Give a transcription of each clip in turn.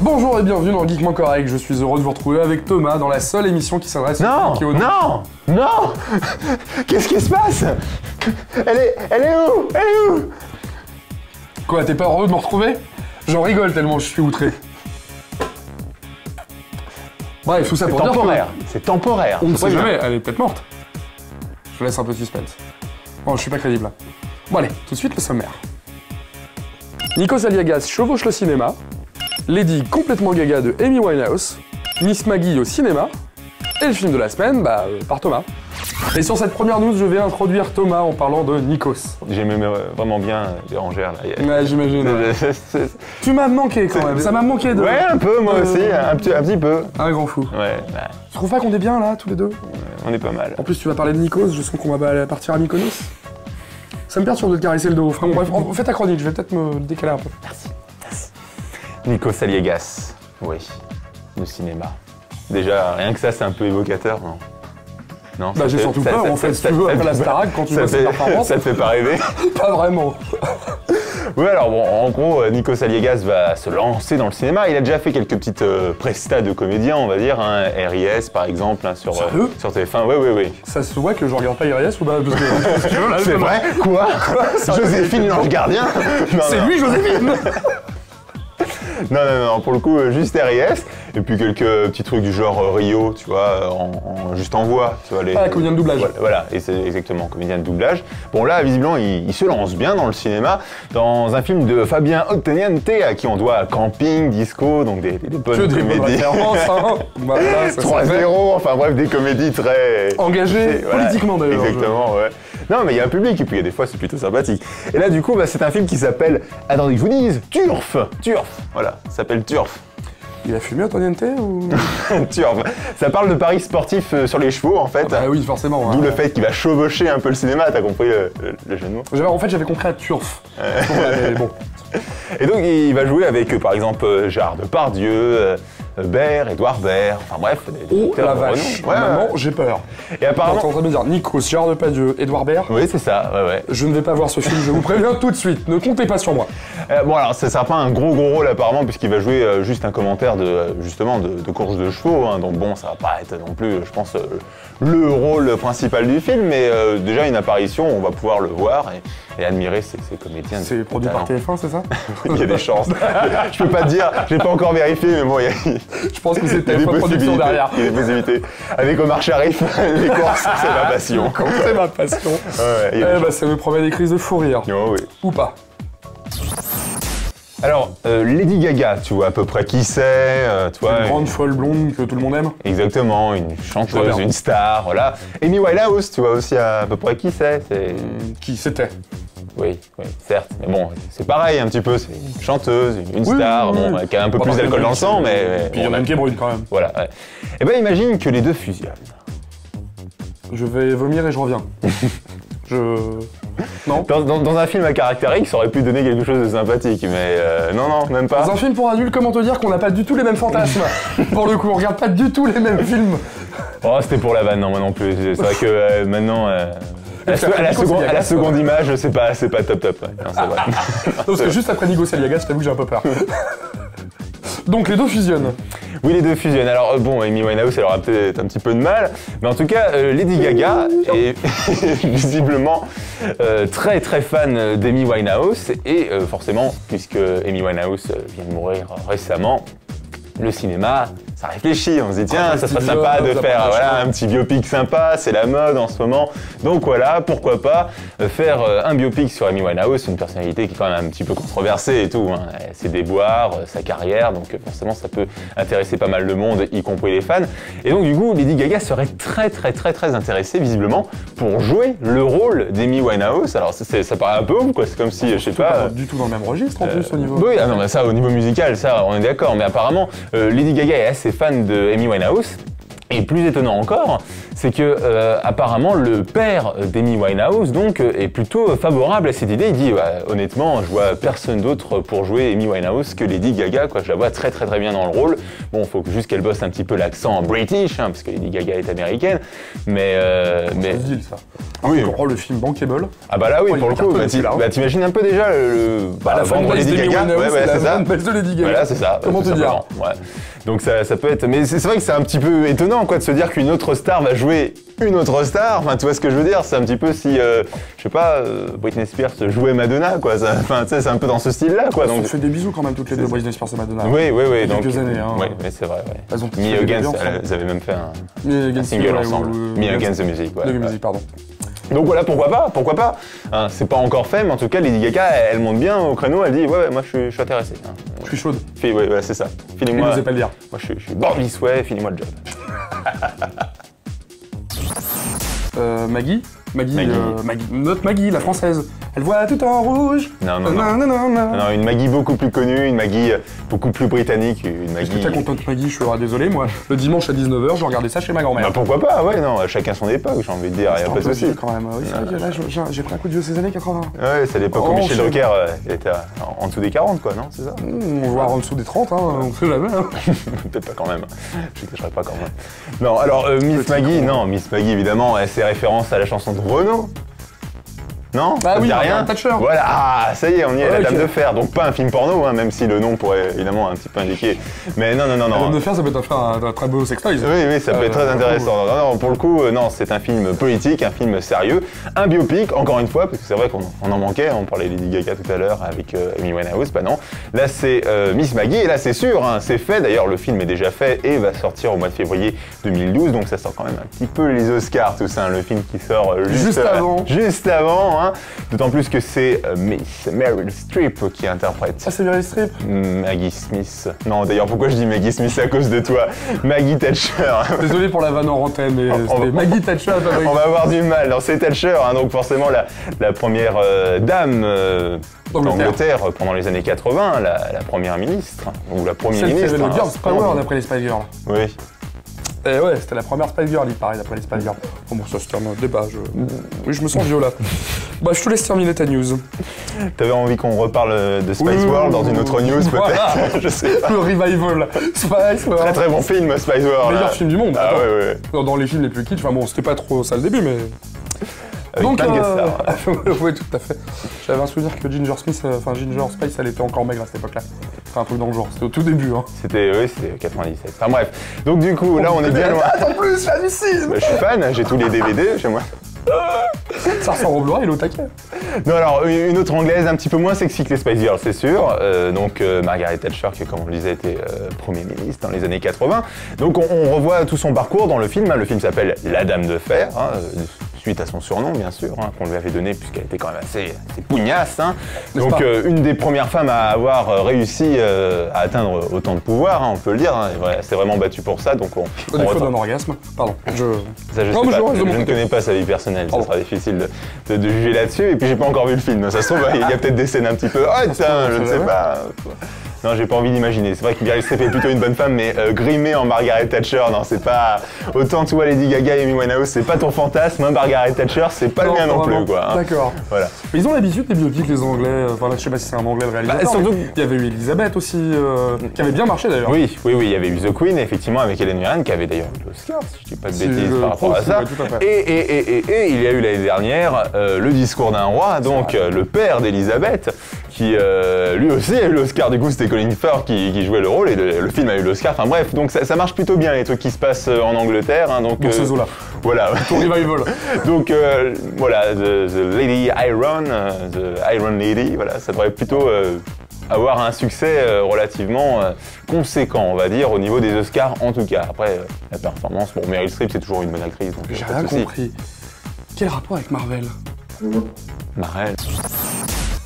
Bonjour et bienvenue dans Geekement Correct, je suis heureux de vous retrouver avec Thomas dans la seule émission qui s'adresse Non, aux non, non. Qu'est-ce qui se passe? Elle est où? Elle est où? Quoi, t'es pas heureux de me retrouver? J'en rigole tellement je suis outré. Bref, tout ça pour dire que... C'est temporaire. On ne sait jamais, elle est peut-être morte. Je laisse un peu de suspense. Bon, je suis pas crédible là. Bon allez, tout de suite le sommaire. Nikos Aliagas chevauche le cinéma, Lady complètement gaga de Amy Winehouse, Miss Maggie au cinéma, et le film de la semaine, par Thomas. Et sur cette première news, je vais introduire Thomas en parlant de Nikos. J'aimais vraiment bien Bérangère là. Ouais, j'imagine. Ouais. Tu m'as manqué quand même, ça m'a manqué de... Ouais, un peu, moi aussi, un petit peu. Un grand fou. Ouais, bah... Tu trouves pas qu'on est bien là, tous les deux? On est pas mal. En plus, tu vas parler de Nikos, je sens qu'on va partir à Mykonos. Ça me perturbe de te caresser le dos. Enfin, bon, bref, fais ta chronique, je vais peut-être me décaler un peu. Merci. Nikos Aliagas, oui, le cinéma. Déjà, rien que ça, c'est un peu évocateur, non? Non, bah j'ai surtout peur, en fait, si tu veux, après la Starac, quand tu vois cette performance... Ça te fait pas rêver? Pas vraiment. Oui, alors bon, en gros, Nikos Aliagas va se lancer dans le cinéma. Il a déjà fait quelques petites prestats de comédiens, on va dire, hein, RIS par exemple, hein, sur TF1. Oui. Ça se voit que je regarde pas RIS ou pas? C'est vrai? Quoi? Joséphine l'ange gardien? C'est lui, Joséphine! Non, pour le coup, juste RIS, et puis quelques petits trucs du genre Rio, tu vois, juste en voix, tu vois. Comédien de doublage. Voilà, et c'est exactement, comédien de doublage. Bon là, visiblement, il se lance bien dans le cinéma, dans un film de Fabien Otteniente, à qui on doit Camping, Disco, donc des bonnes comédies. Hein. Voilà, 3-0, enfin bref, des comédies très... engagées, politiquement d'ailleurs. Exactement, ouais. Non, mais il y a un public, et puis des fois, c'est plutôt sympathique. Et là, du coup, c'est un film qui s'appelle, attendez que je vous dise, Turf, voilà, ça s'appelle Turf. Il a fumé Otteniente ou... Turf. Ça parle de paris sportifs sur les chevaux, en fait. Ah bah oui, forcément. D'où le fait qu'il va chevaucher un peu le cinéma, t'as compris le jeu de mots? En fait, j'avais compris à Turf. Bon. Et donc, il va jouer avec, par exemple, Gérard Depardieu, Baird, Édouard Baird, enfin bref, des la vache, maman, j'ai peur. Et apparemment... T'es en train de me dire Nikos, Gérard Depardieu, Édouard Baird? Oui, c'est ça, ouais. Je ne vais pas voir ce film, je vous préviens tout de suite, ne comptez pas sur moi. Bon alors, ça sera pas un gros rôle apparemment, puisqu'il va jouer juste un commentaire de course de chevaux, hein, donc bon, ça va pas être non plus, je pense, le rôle principal du film, mais déjà une apparition, on va pouvoir le voir et admirer ces comédiens. C'est produit par TF1, c'est ça? Il y a des chances. Je peux pas te dire, j'ai pas encore vérifié, mais bon, je pense que c'est TF1 Production derrière. Il y a des possibilités. Avec Omar Sharif, les courses, c'est ma passion. C'est ma passion. Ça me promet des crises de fou rire. Oh, oui. Ou pas. Alors, Lady Gaga, tu vois à peu près qui c'est, tu vois... Une grande folle blonde que tout le monde aime. Exactement, une chanteuse, une star, voilà. Amy Winehouse, tu vois aussi à peu près qui c'est. Qui c'était? Oui, certes, mais bon, c'est pareil un petit peu, c'est une chanteuse, une star, bon, qui a un peu plus d'alcool dans le sang, mais... Puis il y en a une qui est brune quand même. Voilà, ouais. Et ben imagine que les deux fusionnent. Je vais vomir et je reviens. Non. Dans un film à caractère X, ça aurait pu donner quelque chose de sympathique, mais non, même pas. Dans un film pour adultes, comment te dire qu'on n'a pas du tout les mêmes fantasmes? Pour le coup, on regarde pas du tout les mêmes films. Oh, c'était pour la vanne, non, moi non plus. C'est vrai que maintenant... À la seconde image, c'est pas top. Ouais. Non, c'est vrai. Non, parce que juste après Nikos Aliagas, je t'avoue que j'ai un peu peur. Donc les deux fusionnent. Oui, les deux fusionnent. Alors bon, Amy Winehouse, elle aura peut-être un petit peu de mal, mais en tout cas, Lady Gaga est visiblement très fan d'Amy Winehouse, et forcément, puisque Amy Winehouse vient de mourir récemment, le cinéma, ça réfléchit, on se dit tiens, ça serait sympa de faire un petit biopic sympa, c'est la mode en ce moment. Donc voilà, pourquoi pas faire un biopic sur Amy Winehouse, une personnalité qui est quand même un petit peu controversée et tout, hein. Ses déboires, sa carrière, donc forcément ça peut intéresser pas mal de monde, y compris les fans. Et donc du coup, Lady Gaga serait très intéressée visiblement pour jouer le rôle d'Amy Winehouse. Alors ça paraît un peu ouf, quoi, c'est comme si, je sais pas... du tout dans le même registre en plus au niveau... Oui, non, mais ça au niveau musical, ça on est d'accord, mais apparemment Lady Gaga est assez fan de Amy Winehouse. Et plus étonnant encore, c'est que apparemment le père d'Amy Winehouse donc est plutôt favorable à cette idée. Il dit honnêtement, je vois personne d'autre pour jouer Amy Winehouse que Lady Gaga, quoi. Je la vois très bien dans le rôle. Bon, faut juste qu'elle bosse un petit peu l'accent british, hein, parce que Lady Gaga est américaine. Mais c'est facile, ça. Oui. Oh, le film Bankable. Ah bah là oui, pour le coup, t'imagines un peu déjà la vendre Lady Gaga. Ouais, c'est ça. De Lady Gaga. Voilà, c'est ça. Comment te dire? Ouais. Donc ça peut être, mais c'est vrai que c'est un petit peu étonnant quoi de se dire qu'une autre star va jouer une autre star. Enfin, tu vois ce que je veux dire? C'est un petit peu si, je sais pas, Britney Spears jouait Madonna quoi. Enfin, tu sais, c'est un peu dans ce style-là quoi. Donc on fait des bisous quand même toutes les deux, Britney Spears et Madonna. Oui. Il y a donc, quelques années. Hein. Oui, c'est vrai. Ouais. Elles ont Me Against, elles avaient même fait un single ensemble. Me Against the Music. The Music, pardon. Donc voilà, pourquoi pas hein, c'est pas encore fait, mais en tout cas, Lady Gaga, elle monte bien au créneau, elle dit ouais, moi je suis intéressée. Hein. Je suis chaude. Ouais, c'est ça. Filez-moi. Je sais pas le dire. Moi je suis born this way, filez-moi le job. Maggie, notre Maggie, la française. Elle voit tout en rouge. Non, une Maggie beaucoup plus connue, une Maggie beaucoup plus britannique, une Maggie... Est-ce que t'es contente Maggie? Je suis désolé, moi. Le dimanche à 19h, je regardais ça chez ma grand-mère. Bah pourquoi pas, ouais, non, chacun son époque, j'ai envie de dire, y a pas de souci. Quand même, oui, c'est vrai que là, j'ai pris un coup de vieux ces années 80. Ouais, c'est à l'époque où Michel Drucker était en dessous des 40, quoi, non? C'est ça? On voit en dessous des 30, hein, on sait jamais. Hein. Peut-être pas quand même, je ne cacherai pas quand même. Non, alors, Miss Maggie, évidemment, elle fait référence à la chanson de Renaud. Non? Ah oui, rien. Thatcher. Voilà, ça y est, on y est, la Dame de Fer. Donc pas un film porno, hein, même si le nom pourrait évidemment un petit peu indiquer. Mais non. La Dame de Fer, ça peut être un très beau sextoy. Oui, ça peut être très intéressant. Non, pour le coup, non, c'est un film politique, un film sérieux, un biopic, encore une fois, parce que c'est vrai qu'on en manquait, on parlait Lady Gaga tout à l'heure avec Amy Winehouse, bah non. Là, c'est Miss Maggie, et là, c'est sûr, hein, c'est fait. D'ailleurs, le film est déjà fait et va sortir au mois de février 2012, donc ça sort quand même un petit peu les Oscars, tout ça, hein, le film qui sort juste avant. Hein. D'autant plus que c'est Miss Meryl Streep qui interprète. Ah, c'est Meryl Streep? Maggie Smith. Non, d'ailleurs, pourquoi je dis Maggie Smith? C'est à cause de toi. Maggie Thatcher. Désolé pour la vanne en antenne, mais c'était Maggie Thatcher. On va avoir du mal. Non, c'est Thatcher, hein, donc forcément la première dame d'Angleterre pendant les années 80, la première ministre, ou la première ministre. C'était le Girls Power d'après les Spice Girls. Oui. Et ouais, c'était la première Spice Girl, il paraît, d'après les Spice Girls. Bon, ça se termine le débat. Oui, je me sens vieux là. Bah, je te laisse terminer ta news. T'avais envie qu'on reparle de Spice World dans une autre news, peut-être? Je sais pas. Le revival, Spice World. Très bon film, Spice World. Meilleur film du monde. Ah ouais. Dans les films les plus kitsch, enfin bon, c'était pas trop ça le début, mais... Avec plein de guest stars. Oui, tout à fait. J'avais un souvenir que Ginger Spice, elle était encore maigre à cette époque-là. C'était un truc dans le genre, c'était au tout début. Hein. C'était 97. Enfin bref. Donc du coup, là, on est bien loin. En plus, je hallucine. Je suis fan, j'ai tous les DVD chez moi. Ça ressemble au Blu-ray, il est au taquet. Non, alors, une autre anglaise un petit peu moins sexy que les Spice Girls, c'est sûr. Donc, Margaret Thatcher, qui, comme on le disait, était Premier ministre dans les années 80. Donc, on revoit tout son parcours dans le film. Hein. Le film s'appelle La Dame de Fer, hein, suite à son surnom, bien sûr, hein, qu'on lui avait donné, puisqu'elle était quand même assez pugnace. Hein. Donc, une des premières femmes à avoir réussi à atteindre autant de pouvoir, hein, on peut le dire. Hein. Elle s'est vraiment battue pour ça. Donc, on défaut d'un orgasme. Pardon. Je ne connais pas sa vie personnelle, ça sera difficile de juger là-dessus. Et puis j'ai pas encore vu le film, ça se trouve, il y a peut-être des scènes un petit peu... Ah tiens, je ne sais pas. Non, j'ai pas envie d'imaginer. C'est vrai que Meryl Streep est plutôt une bonne femme, mais grimée en Margaret Thatcher, non, c'est pas... Autant tu vois Lady Gaga et Amy Winehouse, c'est pas ton fantasme, hein, Margaret Thatcher, c'est pas le mien non plus, quoi. Hein. D'accord. Voilà. Mais ils ont l'habitude des biopics, les Anglais. Enfin, là, je sais pas si c'est un Anglais le réalisateur. Bah, surtout... Il y avait eu Elisabeth aussi, qui avait bien marché d'ailleurs. Oui, il y avait eu The Queen, effectivement, avec Helen Mirren, qui avait d'ailleurs eu l'Oscar, si je dis pas de bêtises par rapport à ça. Et il y a eu l'année dernière Le Discours d'un roi, donc le père d'Elisabeth, qui lui aussi a eu l'Oscar. Du coup, c'était Colin Firth qui jouait le rôle et le film a eu l'Oscar. Enfin bref, donc ça marche plutôt bien les trucs qui se passent en Angleterre. Hein, donc, dans ces eaux-là. Voilà. Ton revival. Donc voilà, the Lady Iron, the Iron Lady, voilà, ça devrait plutôt avoir un succès relativement conséquent, on va dire, au niveau des Oscars en tout cas. Après, la performance, bon, Meryl Streep, c'est toujours une bonne actrice. J'ai rien compris. Quel rapport avec Marvel? Marvel.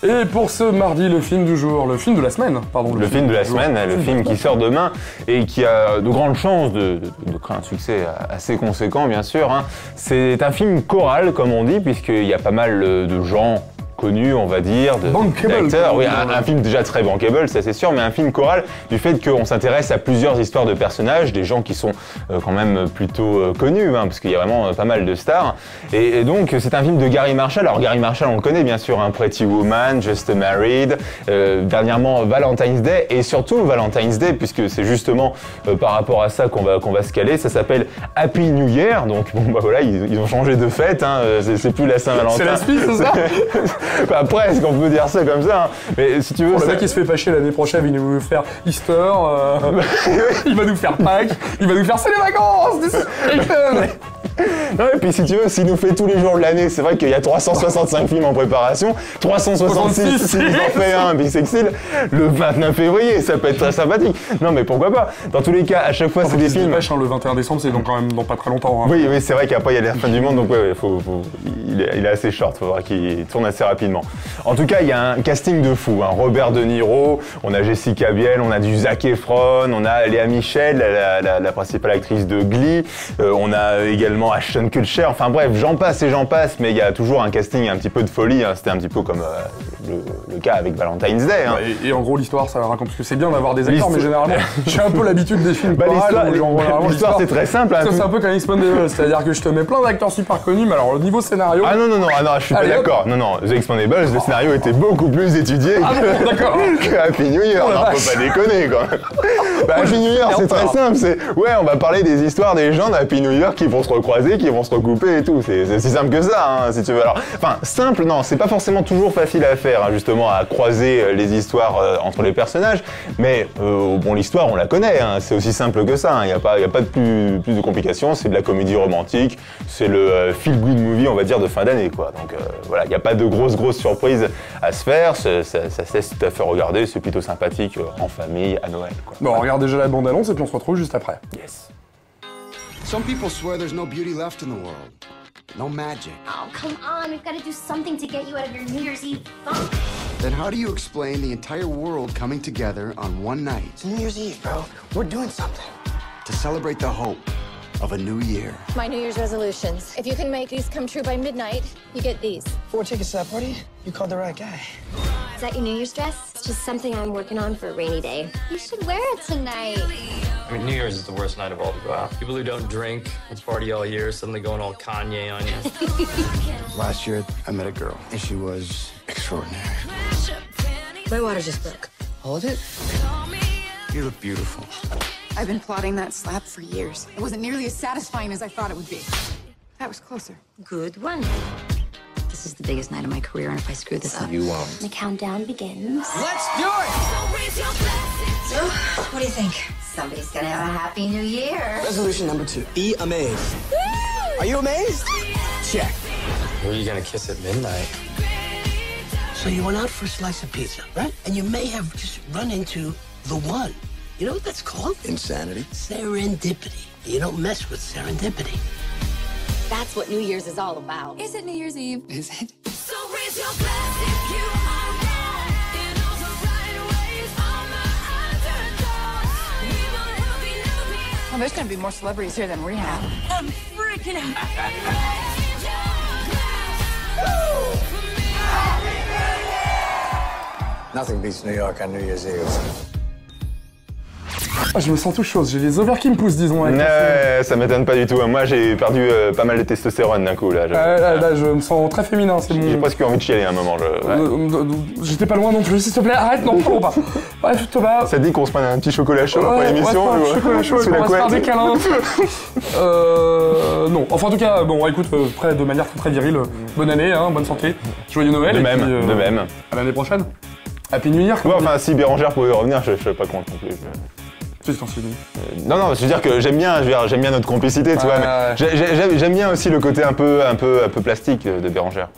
Et pour ce mardi, le film du jour, le film de la semaine, pardon. Le film de la semaine, le film qui sort demain et qui a de grandes chances de créer un succès assez conséquent, bien sûr. Hein. C'est un film choral, comme on dit, puisqu'il y a pas mal de gens connu, on va dire, d'acteurs. Oui, un film déjà très bankable, ça c'est sûr, mais un film choral du fait qu'on s'intéresse à plusieurs histoires de personnages, des gens qui sont quand même plutôt connus, hein, parce qu'il y a vraiment pas mal de stars. Et donc c'est un film de Gary Marshall. Alors Gary Marshall, on le connaît bien sûr, hein, Pretty Woman, Just Married, dernièrement Valentine's Day, et surtout Valentine's Day, puisque c'est justement par rapport à ça qu'on va se caler. Ça s'appelle Happy New Year, donc bon bah voilà, ils ont changé de fête, hein, c'est plus la Saint-Valentin. C'est la suite, c'est ça? Bah, presque, on peut dire ça comme ça. Hein. Mais si tu veux, le mec qui se fait pas chier l'année prochaine, il va nous faire Easter, il va nous faire Pâques, il va nous faire c'est les vacances. Non, et puis si tu veux, s'il nous fait tous les jours de l'année, c'est vrai qu'il y a 365 films en préparation, 366 s'ils en fait un bisexuel, le 29 février, ça peut être très sympathique. Non mais pourquoi pas? Dans tous les cas, à chaque fois c'est des films... Dépêche, hein, le 21 décembre, c'est donc quand même dans pas très longtemps. Hein. Oui, c'est vrai qu'après il y a la fin du monde, donc ouais, il est assez short, il faudra qu'il tourne assez rapidement. En tout cas, il y a un casting de fou, hein. Robert De Niro, on a Jessica Biel, on a du Zac Efron, on a Léa Michel, la principale actrice de Glee, on a également Ashton Kutcher, enfin bref, j'en passe et j'en passe, mais il y a toujours un casting un petit peu de folie, hein. C'était un petit peu comme le cas avec Valentine's Day. Hein. Et en gros, l'histoire, ça raconte, parce que c'est bien d'avoir des acteurs, mais généralement, j'ai un peu l'habitude des films l'histoire, c'est très simple. Hein, c'est un peu comme Expendables, c'est-à-dire que je te mets plein d'acteurs super connus, mais alors au niveau scénario... Ah non, je suis pas d'accord. Non, The Expendables, le scénario était beaucoup plus étudié que Happy New Year. Non, faut pas déconner, quoi. Happy New Year, c'est très simple, ouais, on va parler des histoires des gens d'Happy New Year qui vont se recroiser, qui vont se recouper et tout. C'est si simple que ça, hein, si tu veux. Alors, enfin, simple, non, c'est pas forcément toujours facile à faire, hein, justement, à croiser les histoires entre les personnages. Mais bon, l'histoire, on la connaît. Hein, c'est aussi simple que ça. Il n'y a pas de plus de complications. C'est de la comédie romantique. C'est le feel-good movie, on va dire, de fin d'année, quoi. Donc voilà, il n'y a pas de grosses surprises à se faire. Ça se laisse tout à fait regarder. C'est plutôt sympathique en famille à Noël, quoi. Bon, on regarde déjà la bande-annonce et puis on se retrouve juste après. Yes. Some people swear there's no beauty left in the world. No magic. Oh, come on. We've got to do something to get you out of your New Year's Eve funk. Then how do you explain the entire world coming together on one night? It's New Year's Eve, bro. We're doing something. To celebrate the hope of a new year. My New Year's resolutions. If you can make these come true by midnight, you get these. 4 tickets to that party? You called the right guy. Is that your New Year's dress? It's just something I'm working on for a rainy day. You should wear it tonight. I mean, New Year's is the worst night of all to go out. People who don't drink, let's party all year, suddenly going all Kanye on you. Last year, I met a girl, and she was extraordinary. My water just broke. Hold it. You look beautiful. I've been plotting that slap for years. It wasn't nearly as satisfying as I thought it would be. That was closer. Good one. This is the biggest night of my career, and if I screw this up... The countdown begins. Let's do it! So, what do you think? Somebody's gonna have a happy new year. Resolution number 2. Be amazed. Are you amazed? Check. Who are you gonna kiss at midnight? So you went out for a slice of pizza, right? And you may have just run into the one. You know what that's called? Insanity. Serendipity. You don't mess with serendipity. That's what New Year's is all about. Is it New Year's Eve? Is it? So raise your glass if you are wrong. In all the right ways, all my underdogs. We want happy new year. Well, there's gonna be more celebrities here than we have. I'm freaking out. Raise your glass. Nothing beats New York on New Year's Eve. Ah, je me sens tout chose, j'ai les ovaires qui me poussent, disons. Ça m'étonne pas du tout. Moi, j'ai perdu pas mal de testostérone d'un coup. Là, je me sens très féminin. J'ai presque eu envie de chialer à un moment. J'étais pas loin non plus, s'il te plaît, arrête, non, toujours pas. Bref, Thomas. Ça te dit qu'on se prenne un petit chocolat chaud après l'émission? Un chocolat chaud, on va se faire des câlins. Non, enfin en tout cas, bon, écoute, de manière très virile, bonne année, hein, bonne santé, joyeux Noël. De même. À l'année prochaine. Happy New Year. Ouais, enfin, si Bérangère pouvait revenir, je serais pas contre non plus. Non, je veux dire que j'aime bien notre complicité, tu vois, mais j'aime bien aussi le côté un peu plastique de Bérangère.